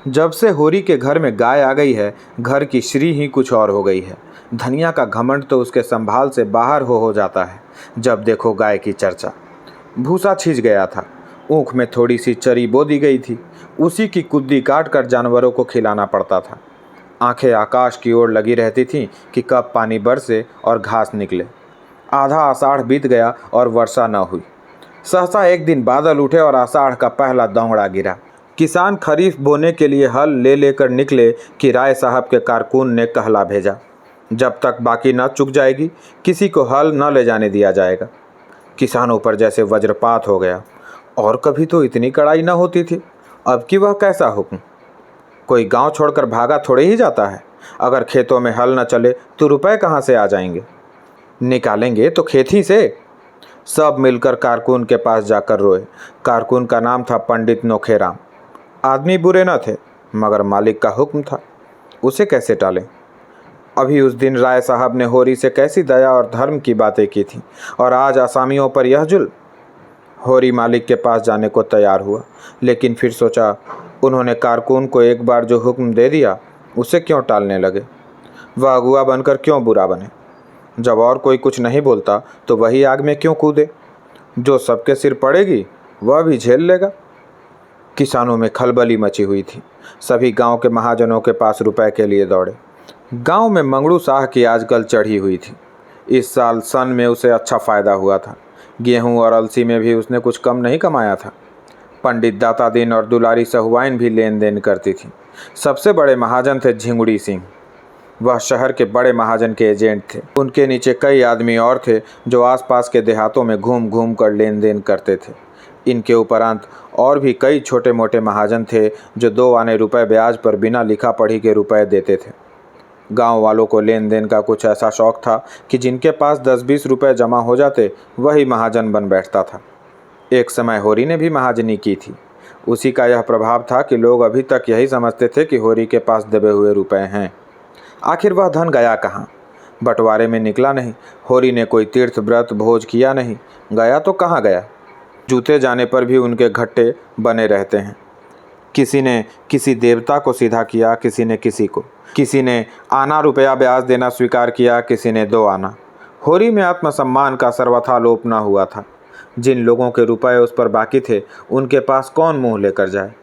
जब से होरी के घर में गाय आ गई है, घर की श्री ही कुछ और हो गई है। धनिया का घमंड तो उसके संभाल से बाहर हो जाता है। जब देखो गाय की चर्चा। भूसा छिंच गया था, ऊख में थोड़ी सी चरी बो दी गई थी, उसी की कुद्दी काट कर जानवरों को खिलाना पड़ता था। आंखें आकाश की ओर लगी रहती थीं कि कब पानी बरसे और घास निकले। आधा आषाढ़ बीत गया और वर्षा न हुई। सहसा एक दिन बादल उठे और आषाढ़ का पहला दौंगड़ा गिरा। किसान खरीफ बोने के लिए हल ले लेकर निकले कि राय साहब के कारकुन ने कहला भेजा, जब तक बाकी न चुक जाएगी किसी को हल न ले जाने दिया जाएगा। किसानों पर जैसे वज्रपात हो गया। और कभी तो इतनी कड़ाई न होती थी, अब की वह कैसा हुक्म। कोई गांव छोड़कर भागा थोड़े ही जाता है। अगर खेतों में हल न चले तो रुपए कहाँ से आ जाएंगे। निकालेंगे तो खेत ही से। सब मिलकर कारकुन के पास जाकर रोए। कारकुन का नाम था पंडित नोखेराम। आदमी बुरे न थे, मगर मालिक का हुक्म था, उसे कैसे टालें। अभी उस दिन राय साहब ने होरी से कैसी दया और धर्म की बातें की थी, और आज आसामियों पर यह जुल्म। होरी मालिक के पास जाने को तैयार हुआ, लेकिन फिर सोचा उन्होंने कारकुन को एक बार जो हुक्म दे दिया उसे क्यों टालने लगे। वह अगुआ बनकर क्यों बुरा बने। जब और कोई कुछ नहीं बोलता तो वही आग में क्यों कूदे। जो सबके सिर पड़ेगी वह भी झेल लेगा। किसानों में खलबली मची हुई थी। सभी गांव के महाजनों के पास रुपए के लिए दौड़े। गांव में मंगड़ू शाह की आजकल चढ़ी हुई थी। इस साल सन में उसे अच्छा फायदा हुआ था। गेहूं और अलसी में भी उसने कुछ कम नहीं कमाया था। पंडित दाता दिन और दुलारी सहुआइन भी लेन देन करती थी। सबसे बड़े महाजन थे झिंगुड़ी सिंह। वह शहर के बड़े महाजन के एजेंट थे। उनके नीचे कई आदमी और थे जो आसपास के देहातों में घूम घूम कर लेन देन करते थे। इनके उपरांत और भी कई छोटे मोटे महाजन थे जो 2 आने रुपए ब्याज पर बिना लिखा पढ़ी के रुपए देते थे। गांव वालों को लेन देन का कुछ ऐसा शौक था कि जिनके पास 10-20 रुपए जमा हो जाते वही महाजन बन बैठता था। एक समय होरी ने भी महाजनी की थी। उसी का यह प्रभाव था कि लोग अभी तक यही समझते थे कि होरी के पास दबे हुए रुपए हैं। आखिर वह धन गया कहाँ। बंटवारे में निकला नहीं। होरी ने कोई तीर्थ व्रत भोज किया नहीं। गया तो कहाँ गया। जूते जाने पर भी उनके घट्टे बने रहते हैं। किसी ने किसी देवता को सीधा किया, किसी ने किसी को। किसी ने आना रुपया ब्याज देना स्वीकार किया, किसी ने 2 आना। होरी में आत्मसम्मान का सर्वथा लोप न हुआ था। जिन लोगों के रुपए उस पर बाकी थे उनके पास कौन मुंह लेकर जाए।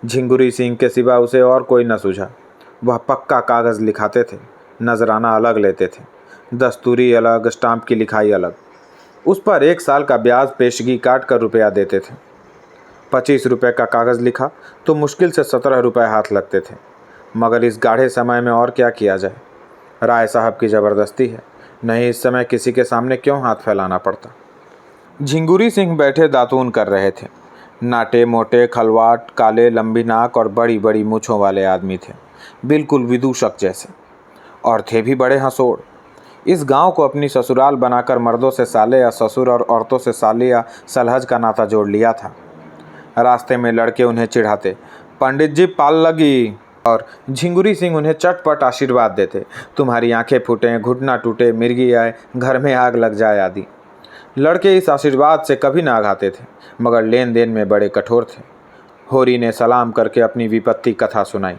झिंगुरी सिंह के सिवा उसे और कोई न सूझा। वह पक्का कागज़ लिखाते थे, नजराना अलग लेते थे, दस्तूरी अलग, स्टाम्प की लिखाई अलग। उस पर 1 साल का ब्याज पेशगी काट कर रुपया देते थे। 25 रुपये का कागज़ लिखा तो मुश्किल से 17 रुपये हाथ लगते थे। मगर इस गाढ़े समय में और क्या किया जाए। राय साहब की ज़बरदस्ती है, नहीं इस समय किसी के सामने क्यों हाथ फैलाना पड़ता। झिंगुरी सिंह बैठे दातून कर रहे थे। नाटे मोटे, खलवाट, काले, लंबी नाक और बड़ी बड़ी मूँछों वाले आदमी थे, बिल्कुल विदूषक जैसे। और थे भी बड़े हंसोड़। इस गांव को अपनी ससुराल बनाकर मर्दों से साले या ससुर और औरतों से साले या सलहज का नाता जोड़ लिया था। रास्ते में लड़के उन्हें चिढ़ाते, पंडित जी पाल लगी, और झिंगुरी सिंह उन्हें चटपट आशीर्वाद देते, तुम्हारी आंखें फूटें, घुटना टूटे, मिर्गी आए, घर में आग लग जाए आदि। लड़के इस आशीर्वाद से कभी ना आघाते थे, मगर लेन देन में बड़े कठोर थे। होरी ने सलाम करके अपनी विपत्ति कथा सुनाई।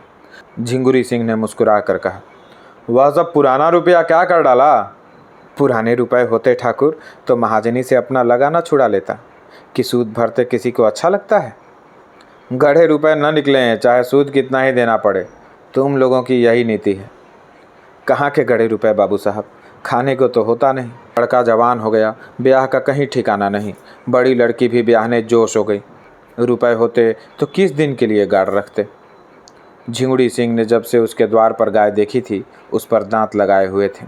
झिंगुरी सिंह ने मुस्कुरा कर कहा, वह सब पुराना रुपया क्या कर डाला। पुराने रुपए होते ठाकुर तो महाजनी से अपना लगाना छुड़ा लेता, कि सूद भरते किसी को अच्छा लगता है। गढ़े रुपए न निकले हैं, चाहे सूद कितना ही देना पड़े। तुम लोगों की यही नीति है। कहाँ के गढ़े रुपए बाबू साहब, खाने को तो होता नहीं। लड़का जवान हो गया, ब्याह का कहीं ठिकाना नहीं। बड़ी लड़की भी ब्याहने जोश हो गई। रुपए होते तो किस दिन के लिए गाड़ रखते। झिंगुड़ी सिंह ने जब से उसके द्वार पर गाय देखी थी उस पर दांत लगाए हुए थे।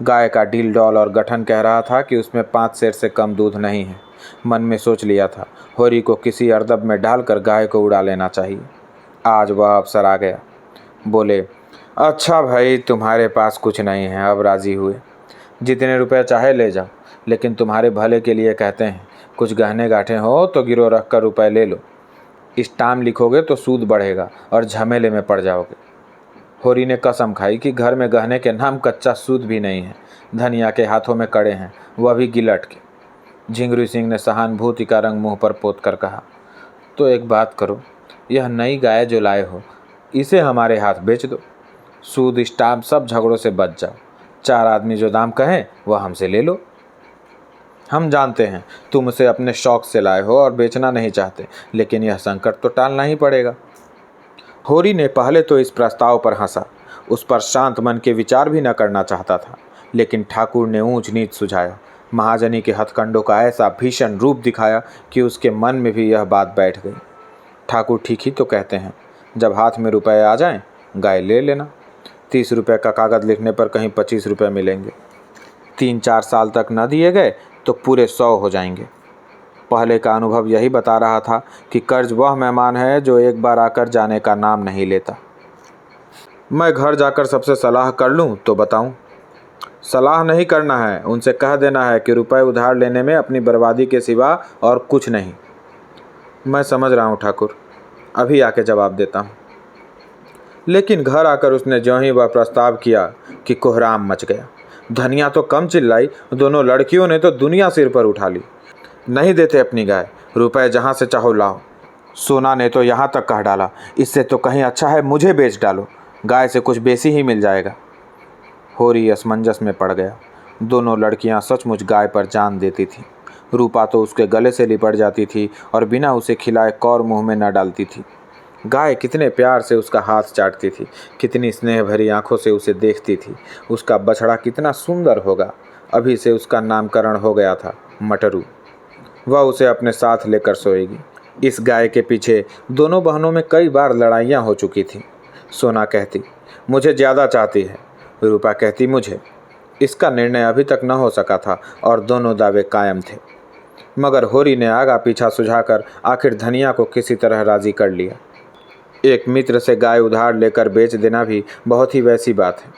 गाय का ढील डौल और गठन कह रहा था कि उसमें 5 सेर से कम दूध नहीं है। मन में सोच लिया था होरी को किसी अरदब में डालकर गाय को उड़ा लेना चाहिए। आज वह अवसर आ गया। बोले, अच्छा भाई तुम्हारे पास कुछ नहीं है, अब राज़ी हुए। जितने रुपए चाहे ले जाओ, लेकिन तुम्हारे भले के लिए कहते हैं। कुछ गहने गाठे हो तो गिरो रख कर रुपए ले लो। स्टाम्प लिखोगे तो सूद बढ़ेगा और झमेले में पड़ जाओगे। होरी ने कसम खाई कि घर में गहने के नाम कच्चा सूद भी नहीं है। धनिया के हाथों में कड़े हैं, वह भी गिलट के। झिंगुरी सिंह ने सहानुभूति का रंग मुंह पर पोत कर कहा, तो एक बात करो, यह नई गाय जो लाए हो इसे हमारे हाथ बेच दो, सूद स्टाम्प सब झगड़ों से बच जाओ। 4 आदमी जो दाम कहें वह हमसे ले लो। हम जानते हैं तुम उसे अपने शौक से लाए हो और बेचना नहीं चाहते, लेकिन यह संकट तो टालना ही पड़ेगा। होरी ने पहले तो इस प्रस्ताव पर हंसा, उस पर शांत मन के विचार भी न करना चाहता था, लेकिन ठाकुर ने ऊंच नीच सुझाया, महाजनी के हथकंडों का ऐसा भीषण रूप दिखाया कि उसके मन में भी यह बात बैठ गई। ठाकुर ठीक ही तो कहते हैं, जब हाथ में रुपए आ जाएं, गाय ले लेना। 30 रुपये का कागज़ लिखने पर कहीं 25 रुपये मिलेंगे। 3-4 साल तक न दिए गए तो पूरे 100 हो जाएंगे। पहले का अनुभव यही बता रहा था कि कर्ज वह मेहमान है जो एक बार आकर जाने का नाम नहीं लेता। मैं घर जाकर सबसे सलाह कर लूं तो बताऊं? सलाह नहीं करना है, उनसे कह देना है कि रुपए उधार लेने में अपनी बर्बादी के सिवा और कुछ नहीं। मैं समझ रहा हूं ठाकुर, अभी आके जवाब देता हूं। लेकिन घर आकर उसने ज्यों ही वह प्रस्ताव किया कि कोहराम मच गया। धनिया तो कम चिल्लाई, दोनों लड़कियों ने तो दुनिया सिर पर उठा ली। नहीं देते अपनी गाय, रुपए जहाँ से चाहो लाओ। सोना ने तो यहाँ तक कह डाला, इससे तो कहीं अच्छा है मुझे बेच डालो, गाय से कुछ बेसी ही मिल जाएगा। होरी असमंजस में पड़ गया। दोनों लड़कियां सचमुच गाय पर जान देती थीं। रूपा तो उसके गले से लिपट जाती थी और बिना उसे खिलाए कौर मुंह में न डालती थी। गाय कितने प्यार से उसका हाथ चाटती थी, कितनी स्नेह भरी आंखों से उसे देखती थी। उसका बछड़ा कितना सुंदर होगा। अभी से उसका नामकरण हो गया था मटरू। वह उसे अपने साथ लेकर सोएगी। इस गाय के पीछे दोनों बहनों में कई बार लड़ाइयाँ हो चुकी थीं। सोना कहती मुझे ज़्यादा चाहती है, रूपा कहती मुझे। इसका निर्णय अभी तक न हो सका था और दोनों दावे कायम थे। मगर होरी ने आगा पीछा सुझाकर आखिर धनिया को किसी तरह राजी कर लिया। एक मित्र से गाय उधार लेकर बेच देना भी बहुत ही वैसी बात है,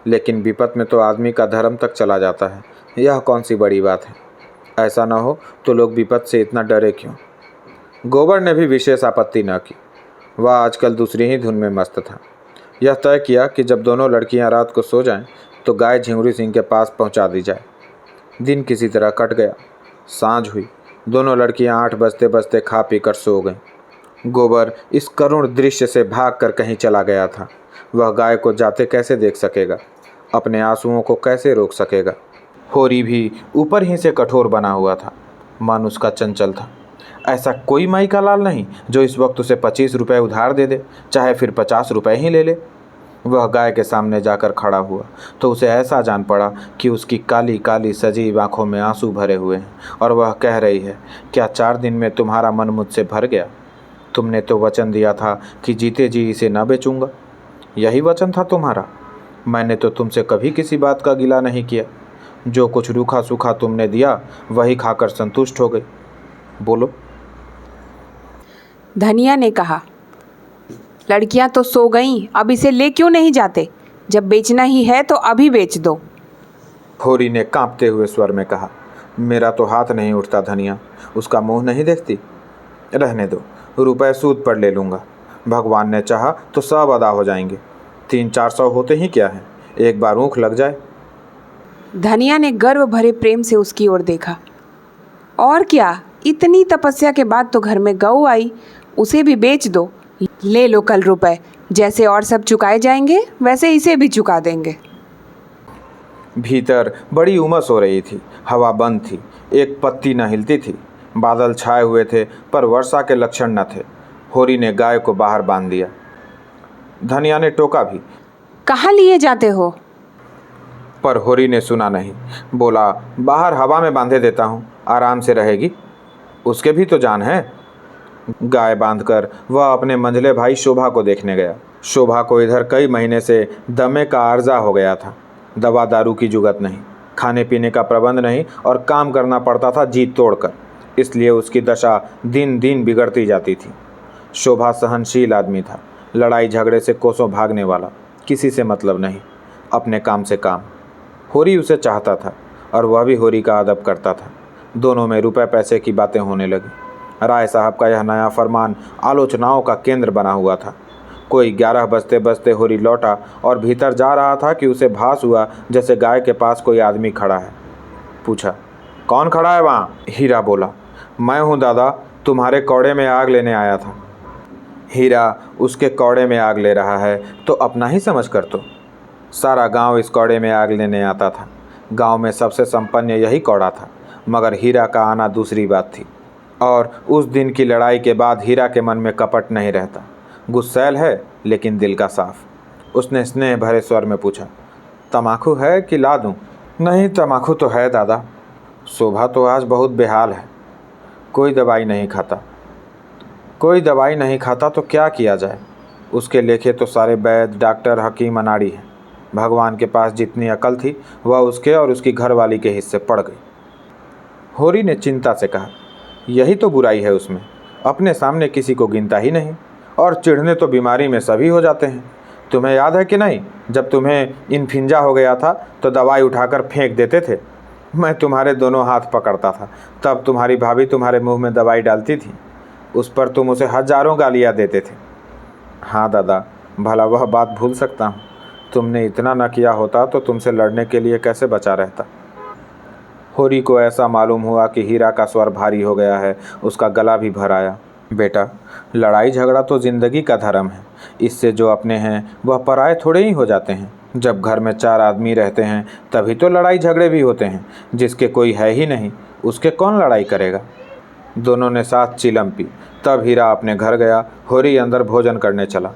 लेकिन विपत में तो आदमी का धर्म तक चला जाता है। यह कौन सी बड़ी बात है? ऐसा न हो तो लोग विपत से इतना डरे क्यों? गोबर ने भी विशेष आपत्ति न की। वह आजकल दूसरी ही धुन में मस्त था। यह तय किया कि जब दोनों लड़कियां रात को सो जाएं, तो गाय झिंगुरी सिंह के पास पहुंचा दी जाए। दिन किसी तरह कट गया। सांझ हुई। दोनों लड़कियां 8 बजते बजते खा पी कर सो गईं। गोबर इस करुण दृश्य से भागकर कहीं चला गया था। वह गाय को जाते कैसे देख सकेगा? अपने आंसुओं को कैसे रोक सकेगा? होरी भी ऊपर ही से कठोर बना हुआ था। मन उसका चंचल था। ऐसा कोई माई का लाल नहीं जो इस वक्त उसे 25 रुपये उधार दे दे, चाहे फिर 50 रुपये ही ले ले। वह गाय के सामने जाकर खड़ा हुआ तो उसे ऐसा जान पड़ा कि उसकी काली काली सजीव आंखों में आंसू भरे हुए हैं और वह कह रही है, क्या 4 दिन में तुम्हारा मन मुझसे भर गया? तुमने तो वचन दिया था कि जीते जी इसे न बेचूंगा। यही वचन था तुम्हारा? मैंने तो तुमसे कभी किसी बात का गिला नहीं किया। जो कुछ रूखा सूखा तुमने दिया वही खाकर संतुष्ट हो गई। बोलो। धनिया ने कहा, लड़कियां तो सो गईं, अब इसे ले क्यों नहीं जाते? जब बेचना ही है तो अभी बेच दो। होरी ने कांपते हुए स्वर में कहा, मेरा तो हाथ नहीं उठता धनिया, उसका मुंह नहीं देखती। रहने दो, रुपए सूद पर ले लूँगा। भगवान ने चाहा तो सब अदा हो जाएंगे। 300-400 होते ही क्या है, एक बार ऊँख लग जाए। धनिया ने गर्व भरे प्रेम से उसकी ओर देखा। और क्या, इतनी तपस्या के बाद तो घर में गऊ आई, उसे भी बेच दो। ले लो कल रुपए, जैसे और सब चुकाए जाएंगे वैसे इसे भी चुका देंगे। भीतर बड़ी उमस हो रही थी। हवा बंद थी, एक पत्ती न हिलती थी। बादल छाए हुए थे पर वर्षा के लक्षण न थे। होरी ने गाय को बाहर बांध दिया। धनिया ने टोका भी, कहाँ लिए जाते हो? पर होरी ने सुना नहीं। बोला, बाहर हवा में बांधे देता हूँ, आराम से रहेगी। उसके भी तो जान है। गाय बांधकर वह अपने मंझले भाई शोभा को देखने गया। शोभा को इधर कई महीने से दमे का आर्जा हो गया था। दवा दारू की जुगत नहीं, खाने पीने का प्रबंध नहीं और काम करना पड़ता था जी तोड़कर। इसलिए उसकी दशा दिन दिन बिगड़ती जाती थी। शोभा सहनशील आदमी था, लड़ाई झगड़े से कोसों भागने वाला, किसी से मतलब नहीं, अपने काम से काम। होरी उसे चाहता था और वह भी होरी का अदब करता था। दोनों में रुपए पैसे की बातें होने लगी। राय साहब का यह नया फरमान आलोचनाओं का केंद्र बना हुआ था। कोई 11 बजते बजते होरी लौटा और भीतर जा रहा था कि उसे भास हुआ जैसे गाय के पास कोई आदमी खड़ा है। पूछा, कौन खड़ा है वहाँ? हीरा बोला, मैं हूँ दादा, तुम्हारे कौड़े में आग लेने आया था। हीरा उसके कौड़े में आग ले रहा है तो अपना ही समझ कर तो। सारा गांव इस कौड़े में आग लेने आता था। गांव में सबसे संपन्न यही कौड़ा था, मगर हीरा का आना दूसरी बात थी। और उस दिन की लड़ाई के बाद हीरा के मन में कपट नहीं रहता। गुस्सैल है लेकिन दिल का साफ। उसने स्नेह भरे स्वर में पूछा, तमाकू है कि ला दूं? नहीं, तमाकू तो है दादा। शोभा तो आज बहुत बेहाल है, कोई दवाई नहीं खाता। कोई दवाई नहीं खाता तो क्या किया जाए? उसके लेखे तो सारे वैद्य, डॉक्टर, हकीम अनाड़ी हैं। भगवान के पास जितनी अकल थी वह उसके और उसकी घरवाली के हिस्से पड़ गई। होरी ने चिंता से कहा, यही तो बुराई है उसमें, अपने सामने किसी को गिनता ही नहीं, और चिढ़ने तो बीमारी में सभी हो जाते हैं। तुम्हें याद है कि नहीं, जब तुम्हें इन्फिंजा हो गया था तो दवाई उठाकर फेंक देते थे। मैं तुम्हारे दोनों हाथ पकड़ता था, तब तुम्हारी भाभी तुम्हारे मुंह में दवाई डालती थी। उस पर तुम उसे हजारों गालियाँ देते थे। हाँ दादा, भला वह बात भूल सकता हूँ। तुमने इतना न किया होता तो तुमसे लड़ने के लिए कैसे बचा रहता। होरी को ऐसा मालूम हुआ कि हीरा का स्वर भारी हो गया है। उसका गला भी भर आया। बेटा, लड़ाई झगड़ा तो जिंदगी का धर्म है। इससे जो अपने हैं वह पराये थोड़े ही हो जाते हैं। जब घर में 4 आदमी रहते हैं तभी तो लड़ाई झगड़े भी होते हैं। जिसके कोई है ही नहीं उसके कौन लड़ाई करेगा। दोनों ने साथ चिलम पी। तब हीरा अपने घर गया। होरी अंदर भोजन करने चला।